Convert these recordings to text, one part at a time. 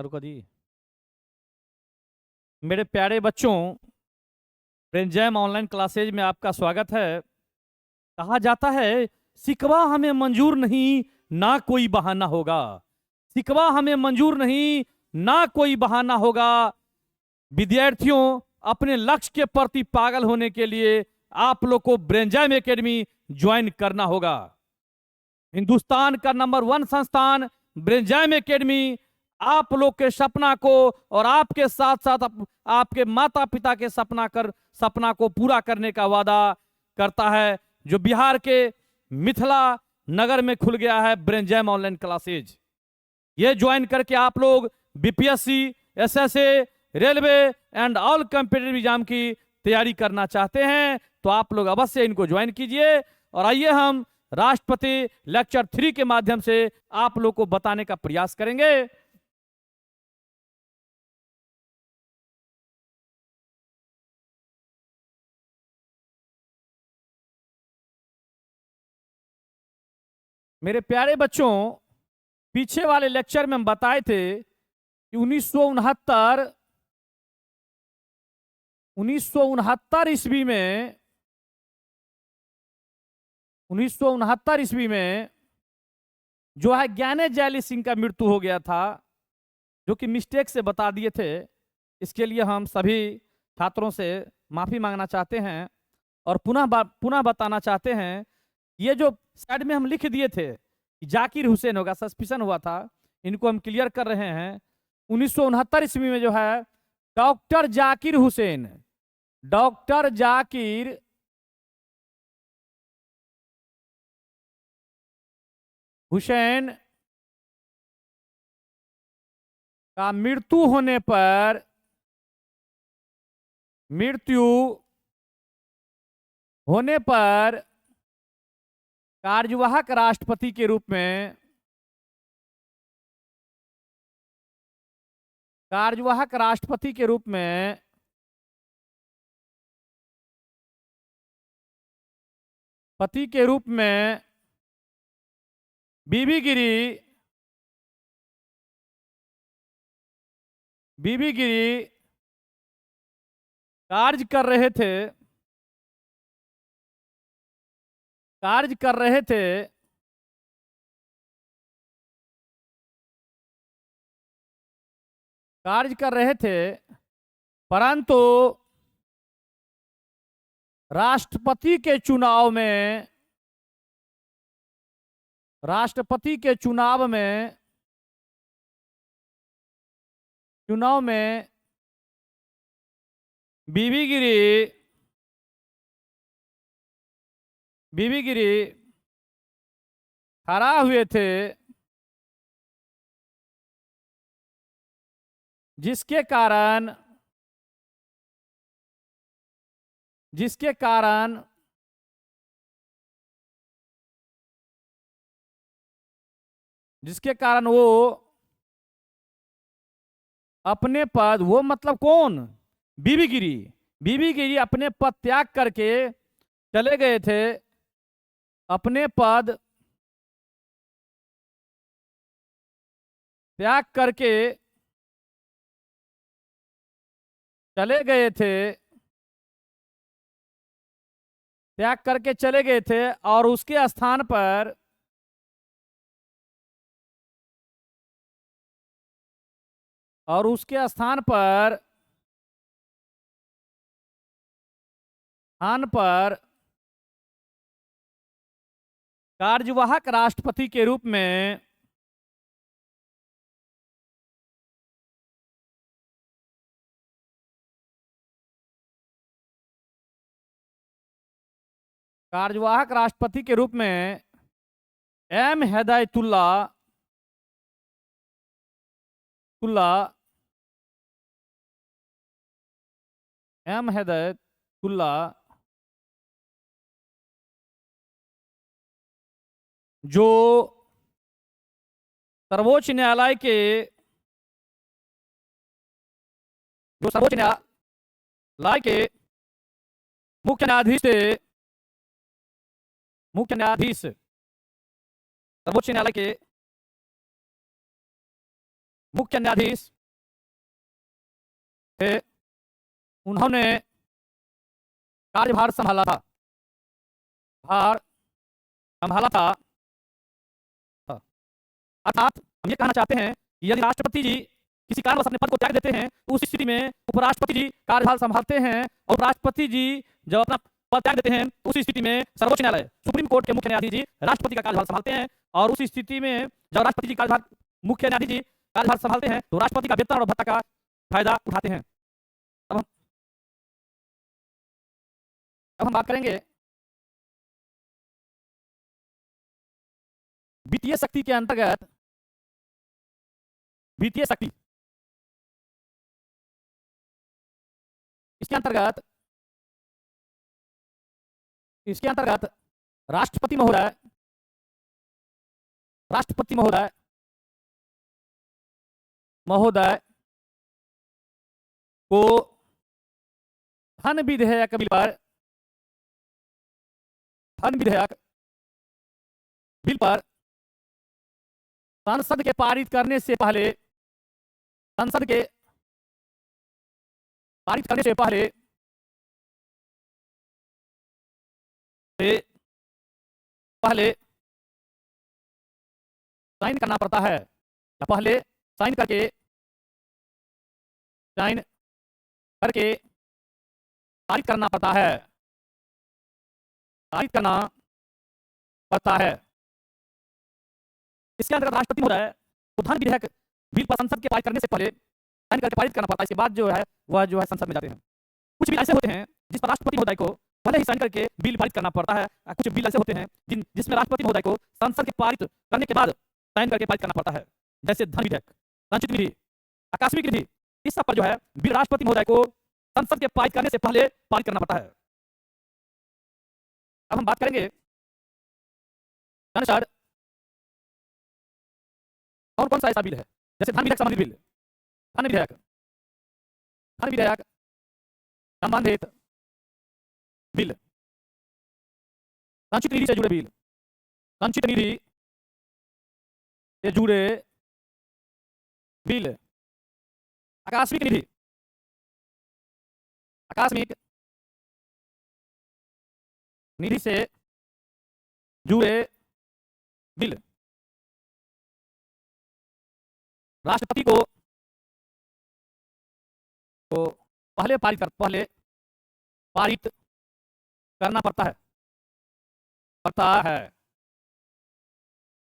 रुको जी। मेरे प्यारे बच्चों, ब्रेनजैम ऑनलाइन क्लासेज में आपका स्वागत है। कहा जाता है, शिकवा हमें मंजूर नहीं, ना कोई बहाना होगा। शिकवा हमें मंजूर नहीं, ना कोई बहाना होगा। विद्यार्थियों, अपने लक्ष्य के प्रति पागल होने के लिए आप लोग को ब्रेनजैम एकेडमी ज्वाइन करना होगा। हिंदुस्तान का नंबर 1 संस्थान ब्रेनजैम एकेडमी आप लोग के सपना को और आपके साथ साथ आपके माता पिता के सपना को पूरा करने का वादा करता है, जो बिहार के मिथिला नगर में खुल गया है ब्रेनजैम ऑनलाइन क्लासेज। ये ज्वाइन करके आप लोग BPSC, SSA, railway and all competitive exam की तैयारी करना चाहते हैं तो आप लोग अवश्य इनको ज्वाइन कीजिए। और आइए हम राष्ट्रपति लेक्चर 3 के माध्यम से आप लोग को बताने का प्रयास करेंगे। मेरे प्यारे बच्चों, पीछे वाले लेक्चर में हम बताए थे कि 1969 ईस्वी में 1969 ईस्वी में जो है ज्ञाने जैली सिंह का मृत्यु हो गया था, जो कि मिस्टेक से बता दिए थे। इसके लिए हम सभी छात्रों से माफी मांगना चाहते हैं और पुनः बताना चाहते हैं। ये जो साइड में हम लिख दिए थे कि जाकिर हुसैन होगा, सस्पिशन हुआ था, इनको हम क्लियर कर रहे हैं। 1969 ईस्वी में जो है डॉक्टर जाकिर हुसैन का मृत्यु होने पर कार्यवाहक राष्ट्रपति के रूप में पति के रूप में बीबी गिरी कार्य कर रहे थे, परंतु राष्ट्रपति के चुनाव में बीबी गिरी खड़ा हुए थे, जिसके कारण वो अपने पद, वो मतलब कौन? बीबी गिरी अपने पद त्याग करके चले गए थे। अपने पद त्याग करके चले गए थे और उसके स्थान पर कार्यवाहक राष्ट्रपति के रूप में एम हिदायतुल्ला जो सर्वोच्च न्यायालय के मुख्य न्यायाधीश सर्वोच्च न्यायालय के मुख्य न्यायाधीश थे। उन्होंने कार्यभार संभाला था, भार संभाला था। अर्थात हम ये कहना चाहते हैं कि यदि राष्ट्रपति जी किसी कारणवश अपने पद को त्याग देते हैं तो उस स्थिति में उपराष्ट्रपति जी कार्यभार संभालते हैं, और राष्ट्रपति जी जब अपना पद त्याग देते हैं तो उस स्थिति में सर्वोच्च न्यायालय सुप्रीम कोर्ट के मुख्य न्यायाधीश जी राष्ट्रपति का कार्यभार संभालते हैं। और उस स्थिति में जब राष्ट्रपति जी कार्यभार मुख्य न्यायाधीश जी कार्यभार संभालते हैं तो राष्ट्रपति का वेतन और भत्ता का फायदा उठाते हैं। अब हम बात करेंगे वित्तीय शक्ति के अंतर्गत। वित्तीय शक्ति, इसके अंतर्गत राष्ट्रपति महोदय को धन विधेयक बिल पर संसद के पारित करने से पहले साइन करना पड़ता है, या पहले साइन करके पारित करना पड़ता है। इसके अंतर्गत राष्ट्रपति महोदय को धन विधेयक बिल पर संसद के पारित करने से पहले साइन करके पारित करना पड़ता है। इसके बाद जो है वह संसद में जाते हैं। कुछ बिल ऐसे होते हैं जिस पर राष्ट्रपति महोदय को पहले ही साइन करके बिल पारित करना पड़ता है। कुछ बिल ऐसे होते हैं जिसमें राष्ट्रपति महोदय को संसद के पारित करने के बाद साइन करके पारित करना पड़ता है, जैसे धन विधेयक, संचित निधि, आकस्मिक निधि। इस सब पर जो है बिल राष्ट्रपति महोदय को संसद के पारित करने से पहले पारित करना पड़ता है। अब हम बात करेंगे अनुसार और कौन सा ऐसा बिल है, जैसे धन विधेयक संबंधित बिल, धन विधेयक संबंधित बिल, संचित निधि से जुड़े बिल, संचित निधि से जुड़े बिल, आकस्मिक निधि से जुड़े बिल, राष्ट्रपति को पहले पारित करना पड़ता है।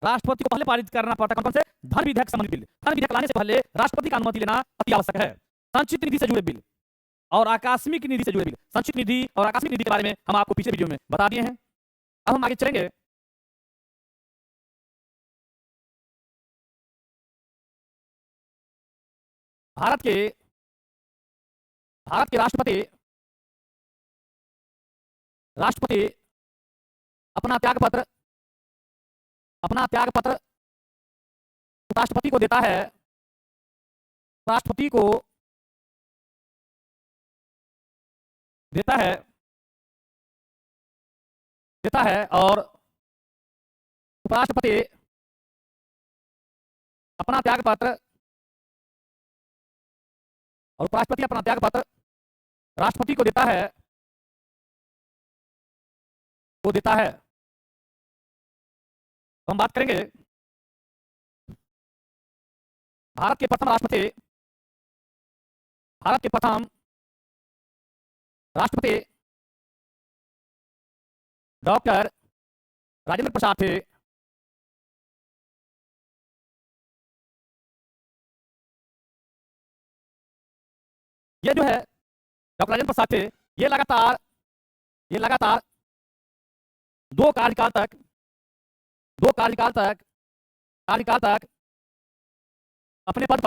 राष्ट्रपति को पहले पारित करना पड़ता है। कौन से? धन विधेयक संबंधित बिल। धन विधेयक लाने से पहले राष्ट्रपति का अनुमति लेना अति आवश्यक है। संचित निधि से जुड़े बिल और आकस्मिक निधि से जुड़े बिल। संचित निधि और आकस्मिक निधि के बारे में हम आपको पिछले वीडियो में बता दिए हैं। अब हम आगे चलेंगे। भारत के राष्ट्रपति अपना त्याग पत्र राष्ट्रपति को देता है। राष्ट्रपति को देता है और उपराष्ट्रपति अपना त्याग पत्र राष्ट्रपति को देता है। हम बात करेंगे भारत के प्रथम राष्ट्रपति डॉक्टर राजेंद्र प्रसाद थे। ये जो है डॉक्टर राजेंद्र प्रसाद थे, ये लगातार दो कार्यकाल तक अपने पद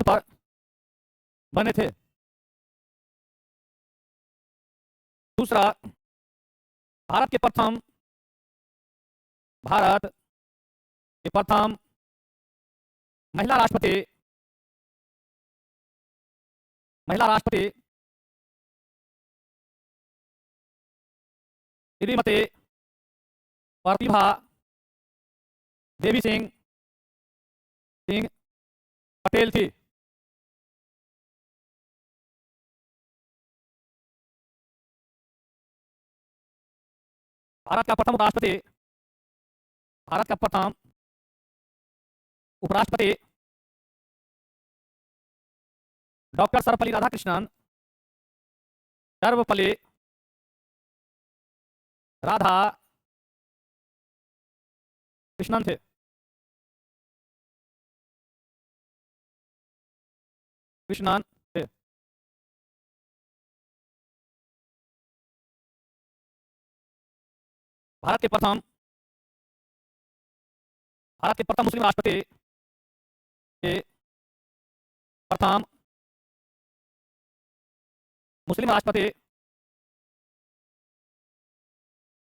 पर बने थे। दूसरा, भारत के प्रथम महिला राष्ट्रपति श्रीमती प्रतिभा देवी सिंह सिंह पटेल थी। भारत का प्रथम उपराष्ट्रपति, भारत का प्रथम उपराष्ट्रपति डॉक्टर सर्वपल्ली राधाकृष्णन, सर्वपल्ली राधा कृष्णन थे। कृष्णन थे। भारत के प्रथम मुस्लिम राष्ट्रपति के प्रथम मुस्लिम राष्ट्रपति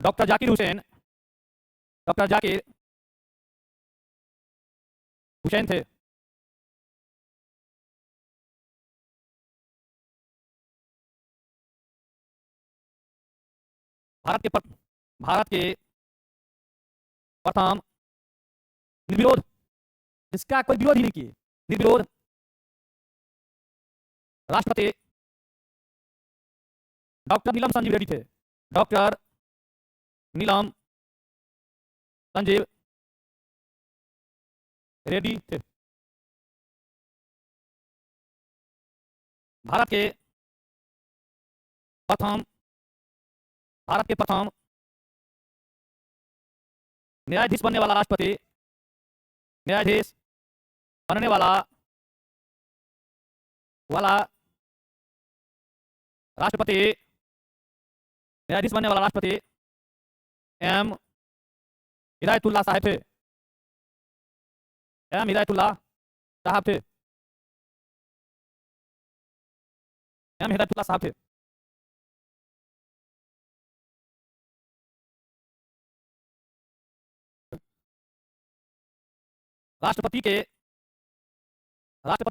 डॉक्टर जाकिर हुसैन, डॉक्टर जाकिर हुसैन थे। भारत के प्रथम निर्विरोध, जिसका कोई विरोध ही नहीं किए, निर्विरोध राष्ट्रपति डॉक्टर नीलम संजीव रेड्डी थे। डॉक्टर नीलम संजीव रेड्डी थे। भारत के प्रथम न्यायाधीश बनने वाला राष्ट्रपति, न्यायाधीश बनने वाला राष्ट्रपति, न्यायाधीश बनने वाला राष्ट्रपति एम हिदायतुल्लाह साहब थे। एम हिदायतुल्लाह साहब थे। एम हिदायतुल्लाह साहब थे। राष्ट्रपति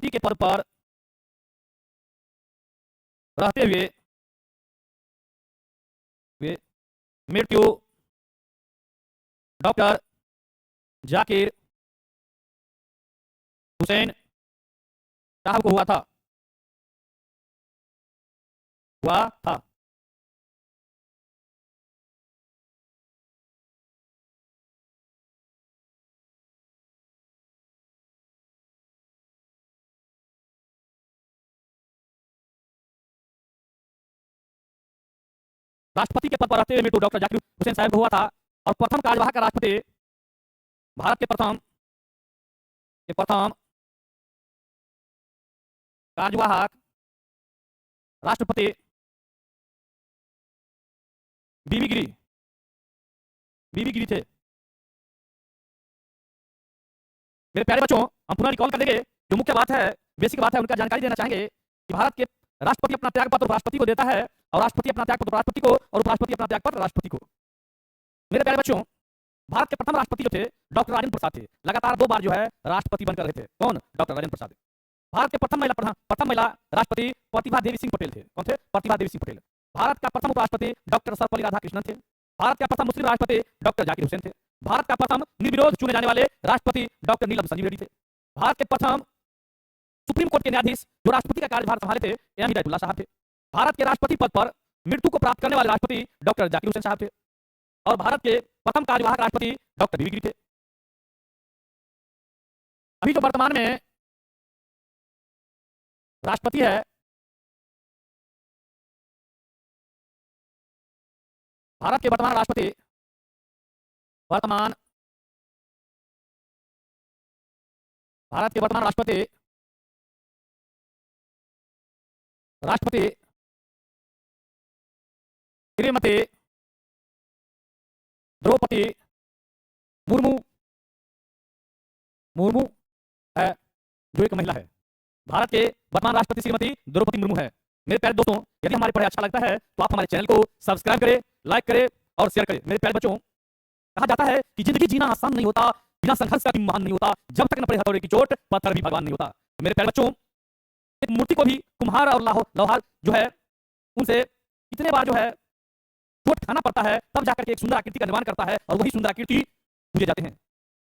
के पद पर रहते हुए मृत्यु डॉक्टर जाकिर हुसैन साहब को हुआ था। राष्ट्रपति के पद पर रहते हुए मृत्यु डॉक्टर जाकिर हुसैन साहब को हुआ था। और प्रथम कार्यवाहक राष्ट्रपति, भारत के प्रथम कार्यवाहक राष्ट्रपति बीबी गिरी थे। मेरे प्यारे बच्चों, हम पुनः रिकॉल कर देंगे, जो मुख्य बात है, बेसिक बात है, उनका जानकारी देना चाहेंगे कि भारत के राष्ट्रपति अपना त्याग पत्र राष्ट्रपति को देता है, और राष्ट्रपति अपना त्याग पत्र राष्ट्रपति को, और उपराष्ट्रपति अपना त्याग पत्र राष्ट्रपति को। मेरे प्यारे बच्चों, भारत के प्रथम राष्ट्रपति जो थे डॉक्टर राजेंद्र प्रसाद थे। लगातार 2 बार जो है राष्ट्रपति बनकर रहे थे। कौन? डॉक्टर राजेंद्र प्रसाद। भारत के प्रथम महिला राष्ट्रपति प्रतिभा देवी सिंह पटेल थे। कौन थे? प्रतिभा देवी सिंह पटेल। भारत का प्रथम उपराष्ट्रपति डॉक्टर सर्वपल्ली राधाकृष्णन थे। भारत का प्रथम मुस्लिम राष्ट्रपति डॉक्टर जाकिर हुसैन थे। भारत का प्रथम निर्विरोध चुने जाने वाले राष्ट्रपति डॉक्टर नीलम संजीव रेड्डी थे। भारत के प्रथम सुप्रीम कोर्ट के न्यायाधीश जो राष्ट्रपति का कार्यभार संभाले थे एम हिदायतुल्लाह साहब थे। भारत के राष्ट्रपति पद पर मृत्यु को प्राप्त करने वाले राष्ट्रपति डॉक्टर जाकिर हुसैन साहब थे। और भारत के प्रथम कार्यवाहक राष्ट्रपति डॉक्टर बीबी गिरी थे। अभी जो वर्तमान में राष्ट्रपति है, भारत के वर्तमान राष्ट्रपति श्रीमती द्रौपदी मुर्मू है, जो एक महिला है। भारत के वर्तमान राष्ट्रपति श्रीमती द्रौपदी मुर्मू है। मेरे प्यारे दोस्तों, यदि हमारी पढ़ाई अच्छा लगता है तो आप हमारे चैनल को सब्सक्राइब करें, लाइक करें और शेयर करें। मेरे प्यारे बच्चों, कहा जाता है कि जिंदगी जीना आसान नहीं होता, बिना संघर्ष का भी महान नहीं होता, जब तक न पड़े हथौड़े की चोट पत्थर भी भगवान नहीं होता। मेरे प्यारे बच्चों, एक मूर्ति को भी कुम्हार और लोहार जो है उनसे इतने बार जो है चोट खाना पड़ता है, तब जाकर के एक सुंदर आकृति का निर्माण करता है, और वही सुंदर आकृति पूजे जाते हैं।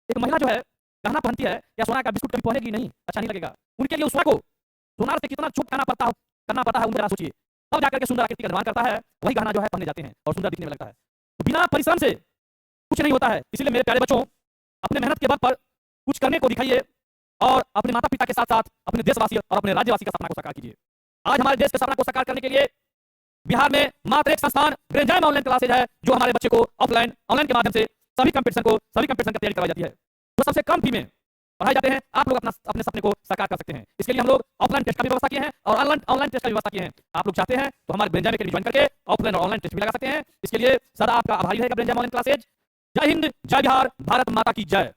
एक महिला जो है गहना पहनती है या सोना का बिस्कुट कभी पहनेगी नहीं, अच्छा नहीं लगेगा। उनके लिए उस सोना को सोनार से कितना छुप करना पड़ता है, उन जरा सोचिए। तब जाकर के सुंदर आकृति का निर्माण करता है, वही गहना जो है पहने जाते हैं और सुंदर दिखने में लगता है। तो बिना परिश्रम से कुछ नहीं होता है। इसलिए मेरे प्यारे बच्चों, अपने मेहनत के बल पर कुछ करने को दिखाइए और अपने माता पिता के साथ साथ अपने देशवासी और अपने राज्यवासी का सपना को साकार कीजिए। आज हमारे देश के सपना को साकार करने के लिए बिहार में मात्र एक संस्थान ब्रेनजाइम ऑनलाइन क्लासेज है, जो हमारे बच्चे को ऑनलाइन के माध्यम से सभी कंपटीशन की तैयारी करवाई जाती है, जो सबसे कम फी में पढ़ाए जाते हैं। आप लोग अपने सपने को साकार कर सकते हैं। इसके लिए हम लोग ऑफलाइन टेस्ट का भी व्यवस्था किए हैं और ऑनलाइन टेस्ट का व्यवस्था किए हैं। आप लोग चाहते हैं तो हमारे ब्रेनजाइम के ज्वाइन करके ऑफलाइन और ऑनलाइन टेस्ट भी लगा सकते हैं। इसके लिए सदा आपका आभारी रहेगा ब्रेनजाइम ऑनलाइन क्लासेज। जय हिंद, जय बिहार, भारत माता की जय।